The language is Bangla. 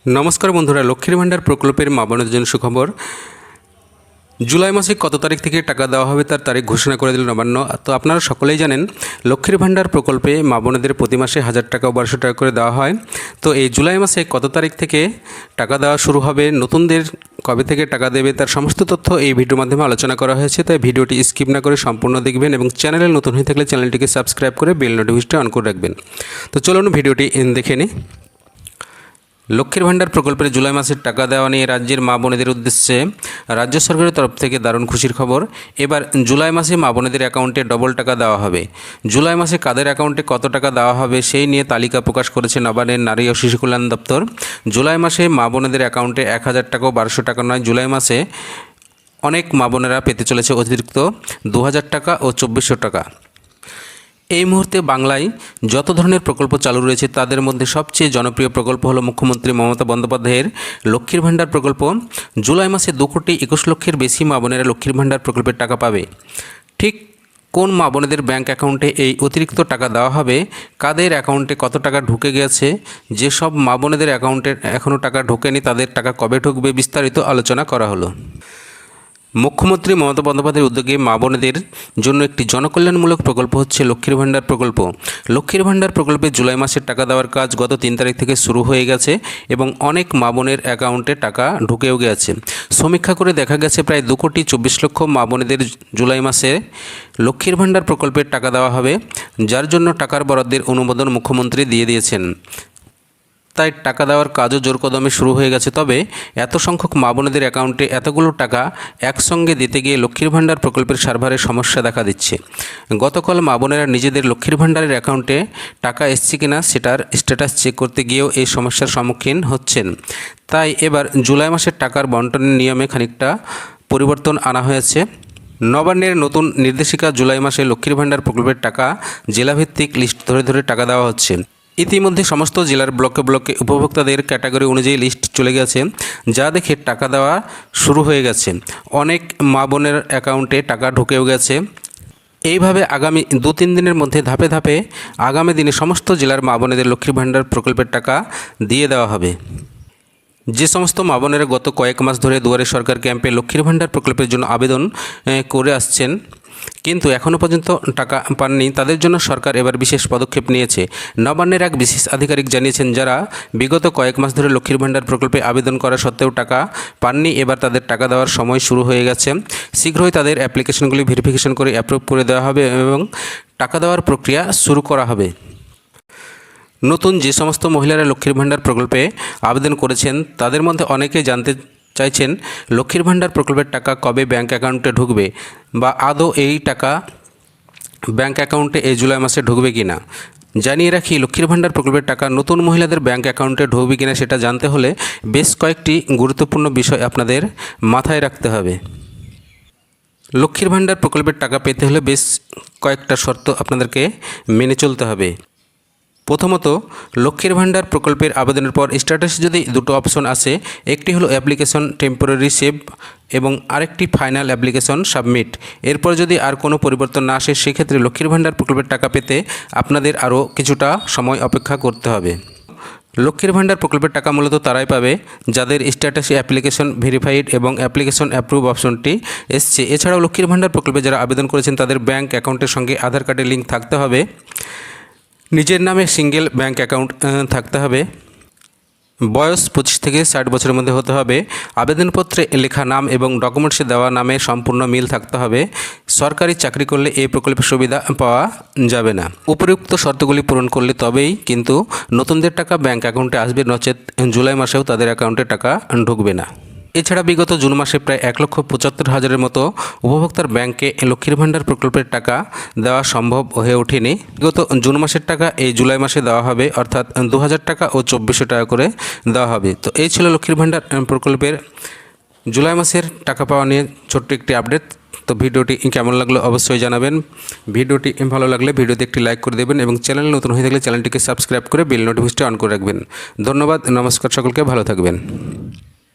নমস্কার বন্ধুরা, লক্ষ্মীর ভাণ্ডার প্রকল্পের মা বোনদের জন্য সুখবর। জুলাই মাসে কত তারিখ থেকে টাকা দেওয়া হবে তার তারিখ ঘোষণা করে দিল নবান্ন। তো আপনারা সকলেই জানেন লক্ষ্মীর ভাণ্ডার প্রকল্পে মা বোনদের প্রতি মাসে 1000 টাকা ও 1200 টাকা করে দেওয়া হয়। তো এই জুলাই মাসে কত তারিখ থেকে টাকা দেওয়া শুরু হবে, নতুনদের কবে থেকে টাকা দেবে, তার সমস্ত তথ্য এই ভিডিওর মাধ্যমে আলোচনা করা হয়েছে। তাই ভিডিওটি স্কিপ না করে সম্পূর্ণ দেখবেন এবং চ্যানেলে নতুন হয়ে থাকলে চ্যানেলটিকে সাবস্ক্রাইব করে বেল নোটিফিকেশনটি অন করে রাখবেন। তো চলুন ভিডিওটি দেখে নিই। লক্ষ্মীর ভাণ্ডার প্রকল্পের জুলাই মাসের টাকা দেওয়া নিয়ে রাজ্যের মা বোনেদের উদ্দেশ্যে রাজ্য সরকারের তরফ থেকে দারুণ খুশির খবর। এবার জুলাই মাসে মা বোনেদের অ্যাকাউন্টে ডবল টাকা দেওয়া হবে। জুলাই মাসে কাদের অ্যাকাউন্টে কত টাকা দেওয়া হবে সেই নিয়ে তালিকা প্রকাশ করেছে নবান্নের নারী ও শিশু কল্যাণ দপ্তর। জুলাই মাসে মা বোনেদের অ্যাকাউন্টে 1000 টাকা ও 1200 টাকা নয়, জুলাই মাসে অনেক মা বোনেরা পেতে চলেছে অতিরিক্ত 2000 টাকা ও 2400 টাকা। এই মুহূর্তে বাংলায় যত ধরনের প্রকল্প চালু রয়েছে তাদের মধ্যে সবচেয়ে জনপ্রিয় প্রকল্প হলো মুখ্যমন্ত্রী মমতা বন্দ্যোপাধ্যায়ের লক্ষ্মীর ভাণ্ডার প্রকল্প। জুলাই মাসে 2,21,00,000-এর বেশি মা বোনেরা লক্ষ্মীর ভাণ্ডার প্রকল্পের টাকা পাবে। ঠিক কোন মা বোনেদের ব্যাঙ্ক অ্যাকাউন্টে এই অতিরিক্ত টাকা দেওয়া হবে, কাদের অ্যাকাউন্টে কত টাকা ঢুকে গেছে, যেসব মা বোনেদের অ্যাকাউন্টে এখনও টাকা ঢোকেনি তাদের টাকা কবে ঢুকবে, বিস্তারিত আলোচনা করা হলো। মুখ্যমন্ত্রী মমতা বন্দ্যোপাধ্যায়ের উদ্যোগে মা বোনেদের জন্য একটি জনকল্যাণমূলক প্রকল্প হচ্ছে লক্ষ্মীর ভাণ্ডার প্রকল্প। লক্ষ্মীর ভাণ্ডার প্রকল্পে জুলাই মাসের টাকা দেওয়ার কাজ গত 3 তারিখ থেকে শুরু হয়ে গেছে এবং অনেক মা বোনের অ্যাকাউন্টে টাকা ঢুকেও গেছে। সমীক্ষা করে দেখা গেছে প্রায় 2,24,00,000 মা বোনেদের জুলাই মাসে লক্ষ্মীর ভাণ্ডার প্রকল্পের টাকা দেওয়া হবে, যার জন্য টাকার বরাদ্দের অনুমোদন মুখ্যমন্ত্রী দিয়ে দিয়েছেন। তাই টাকা দেওয়ার কাজও জোর কদমে শুরু হয়ে গেছে। তবে এত সংখ্যক মা বোনেদের অ্যাকাউন্টে এতগুলো টাকা একসঙ্গে দিতে গিয়ে লক্ষ্মীর ভাণ্ডার প্রকল্পের সার্ভারে সমস্যা দেখা দিচ্ছে। গতকাল মা বোনেরা নিজেদের লক্ষ্মীর ভাণ্ডারের অ্যাকাউন্টে টাকা এসছে কিনা সেটার স্ট্যাটাস চেক করতে গিয়েও এই সমস্যার সম্মুখীন হচ্ছেন। তাই এবার জুলাই মাসের টাকার বন্টনের নিয়মে খানিকটা পরিবর্তন আনা হয়েছে। নবান্নের নতুন নির্দেশিকা, জুলাই মাসে লক্ষ্মীর ভাণ্ডার প্রকল্পের টাকা জেলাভিত্তিক লিস্ট ধরে ধরে টাকা দেওয়া হচ্ছে। ইতিমধ্যে সমস্ত জেলার ব্লকে ব্লকে উপভোক্তাদের ক্যাটাগরি অনুযায়ী লিস্ট চলে গেছে, যা দেখে টাকা দেওয়া শুরু হয়ে গেছে। অনেক মা বোনের অ্যাকাউন্টে টাকা ঢুকেও গেছে। এইভাবে আগামী 2-3 দিনের মধ্যে ধাপে ধাপে আগামী দিনে সমস্ত জেলার মা বোনেদের লক্ষ্মীর ভাণ্ডার প্রকল্পের টাকা দিয়ে দেওয়া হবে। যে সমস্ত মা বোনেরা গত কয়েক মাস ধরে দুয়ারে সরকার ক্যাম্পে লক্ষ্মীর ভাণ্ডার প্রকল্পের জন্য আবেদন করে আসছেন কিন্তু এখনও পর্যন্ত টাকা পাননি, তাদের জন্য সরকার এবার বিশেষ পদক্ষেপ নিয়েছে। নবান্নের এক বিশেষ আধিকারিক জানিয়েছেন, যারা বিগত কয়েক মাস ধরে লক্ষ্মীর ভাণ্ডার প্রকল্পে আবেদন করা সত্ত্বেও টাকা পাননি, এবার তাদের টাকা দেওয়ার সময় শুরু হয়ে গেছে। শীঘ্রই তাদের অ্যাপ্লিকেশনগুলি ভেরিফিকেশন করে অ্যাপ্রুভ করে দেওয়া হবে এবং টাকা দেওয়ার প্রক্রিয়া শুরু করা হবে। নতুন যে সমস্ত মহিলারা লক্ষ্মীর ভাণ্ডার প্রকল্পে আবেদন করেছেন তাদের মধ্যে অনেকেই জানতে চাইছেন লক্ষ্মীর ভাণ্ডার প্রকল্পের টাকা কবে ব্যাঙ্ক অ্যাকাউন্টে ঢুকবে বা আদৌ এই টাকা ব্যাঙ্ক অ্যাকাউন্টে এই জুলাই মাসে ঢুকবে কিনা। জানিয়ে রাখি, লক্ষ্মীর ভাণ্ডার প্রকল্পের টাকা নতুন মহিলাদের ব্যাঙ্ক অ্যাকাউন্টে ঢুকবে কিনা সেটা জানতে হলে বেশ কয়েকটি গুরুত্বপূর্ণ বিষয় আপনাদের মাথায় রাখতে হবে। লক্ষ্মীর ভাণ্ডার প্রকল্পের টাকা পেতে হলে বেশ কয়েকটা শর্ত আপনাদেরকে মেনে চলতে হবে। প্রথমত, লক্ষ্মীর ভাণ্ডার প্রকল্পের আবেদনের পর স্ট্যাটাসে যদি দুটো অপশন আসে, একটি হলো অ্যাপ্লিকেশন টেম্পোরারি সেভ এবং আরেকটি ফাইনাল অ্যাপ্লিকেশন সাবমিট। এরপর যদি আর কোনো পরিবর্তন না আসে, সেক্ষেত্রে লক্ষ্মীর ভাণ্ডার প্রকল্পের টাকা পেতে আপনাদের আরও কিছুটা সময় অপেক্ষা করতে হবে। লক্ষ্মীর ভাণ্ডার প্রকল্পের টাকা মূলত তারাই পাবে যাদের স্ট্যাটাসে অ্যাপ্লিকেশন ভেরিফাইড এবং অ্যাপ্লিকেশন অ্যাপ্রুভ অপশনটি এসছে। এছাড়াও লক্ষ্মীর ভাণ্ডার প্রকল্পে যারা আবেদন করেছেন তাদের ব্যাঙ্ক অ্যাকাউন্টের সঙ্গে আধার কার্ডের লিঙ্ক থাকতে হবে, নিজের নামে সিঙ্গেল ব্যাঙ্ক অ্যাকাউন্ট থাকতে হবে, বয়স 25 থেকে 60 বছরের মধ্যে হতে হবে, আবেদনপত্রে লেখা নাম এবং ডকুমেন্টসে দেওয়া নামে সম্পূর্ণ মিল থাকতে হবে। সরকারি চাকরি করলে এই প্রকল্পের সুবিধা পাওয়া যাবে না। উপযুক্ত শর্তগুলি পূরণ করলে তবেই কিন্তু নতুনদের টাকা ব্যাঙ্ক অ্যাকাউন্টে আসবে, নচেত জুলাই মাসেও তাদের অ্যাকাউন্টে টাকা ঢুকবে না। এছাড়া বিগত জুন মাসে প্রায় 1,75,000-এর মতো উপভোক্তার ব্যাংকে লক্ষ্মীর ভাণ্ডার প্রকল্পের টাকা দেওয়া সম্ভব হয়ে ওঠেনি। বিগত জুন মাসের টাকা এই জুলাই মাসে দেওয়া হবে, অর্থাৎ 2,000 টাকা ও 2,400 টাকা করে দেওয়া হবে। তো এই ছিল লক্ষ্মীর ভাণ্ডার প্রকল্পের জুলাই মাসের টাকা পাওয়া নিয়ে ছোট্ট একটি আপডেট। তো ভিডিওটি কেমন লাগলো অবশ্যই জানাবেন। ভিডিওটি ভালো লাগলে ভিডিওতে একটি লাইক করে দেবেন এবং চ্যানেল নতুন হয়ে থাকলে চ্যানেলটিকে সাবস্ক্রাইব করে বেল নোটিফিকেশনটি অন করে রাখবেন। ধন্যবাদ, নমস্কার, সকলকে ভালো থাকবেন।